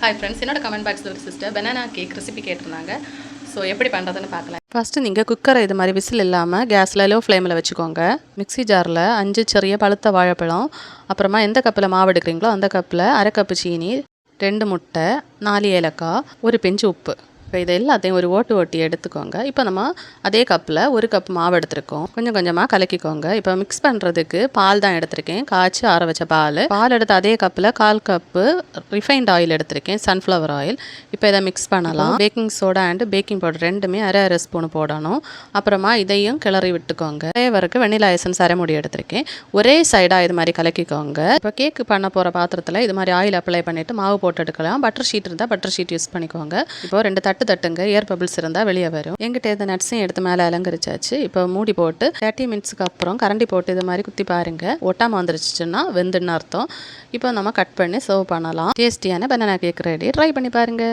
Hi friends, என்னோட comment பாக்ஸில் ஒரு சிஸ்டர் பனானா கேக் ரெசிபி கேட்டிருந்தாங்க. ஸோ எப்படி பண்ணுறதுன்னு பார்க்கலாம். ஃபஸ்ட்டு நீங்கள் குக்கரை இது மாதிரி விசில் இல்லாமல் கேஸில் லோ ஃப்ளேமில் வச்சுக்கோங்க. மிக்ஸி ஜாரில் 5 சிறிய பழுத்த வாழைப்பழம், அப்புறமா எந்த கப்பில் மாவு எடுக்கிறீங்களோ அந்த கப்பில் அரை கப்பு சீனி, 2 முட்டை, 4 ஏலக்காய், ஒரு பிஞ்சு உப்பு. இப்போ இது எல்லாத்தையும் ஒரு ஓட்டி எடுத்துக்கோங்க. இப்போ நம்ம அதே கப்பில் 1 கப் மாவு எடுத்துருக்கோம். கொஞ்சம் கொஞ்சமாக கலக்கிக்கோங்க. இப்போ மிக்ஸ் பண்ணுறதுக்கு பால் தான் எடுத்திருக்கேன். காய்ச்சி ஆற வச்ச பால் எடுத்து அதே கப்பில் 1/4 கப்பு ரிஃபைண்ட் ஆயில் எடுத்திருக்கேன், சன்ஃப்ளவர் ஆயில். இப்போ இதை மிக்ஸ் பண்ணலாம். Baking soda and baking powder ரெண்டுமே அரை ஸ்பூன் போடணும். அப்புறமா இதையும் கிளறி விட்டுக்கோங்க. ஃப்ளேவருக்கு வெனிலா எசன்ஸ் அரை மூடி எடுத்திருக்கேன். ஒரே சைடாக இது மாதிரி கலக்கிக்கோங்க. இப்போ கேக்கு பண்ண போகிற பாத்திரத்தில் இது மாதிரி ஆயில் அப்ளை பண்ணிவிட்டு மாவு போட்டு எடுக்கலாம். பட்டர் ஷீட் இருந்தால் பட்டர் ஷீட் யூஸ் பண்ணிக்கோங்க. இப்போ 2 தட்டுங்க, ஏர் பபிள்ஸ் இருந்தால் வெளியே வரும். எங்கிட்ட இந்த நட்ஸையும் எடுத்து மேலே அலங்கரிச்சாச்சு. இப்போ மூடி போட்டு 30 மினிட்ஸ்க்கு அப்புறம் கரண்டி போட்டு இது மாதிரி குத்தி பாருங்க. ஒட்டாமல் வந்துருச்சுன்னா வெந்துன்னு அர்த்தம். இப்போ நம்ம கட் பண்ணி சர்வ் பண்ணலாம். டேஸ்டியான பனானா கேக் ரெடி. ட்ரை பண்ணி பாருங்க.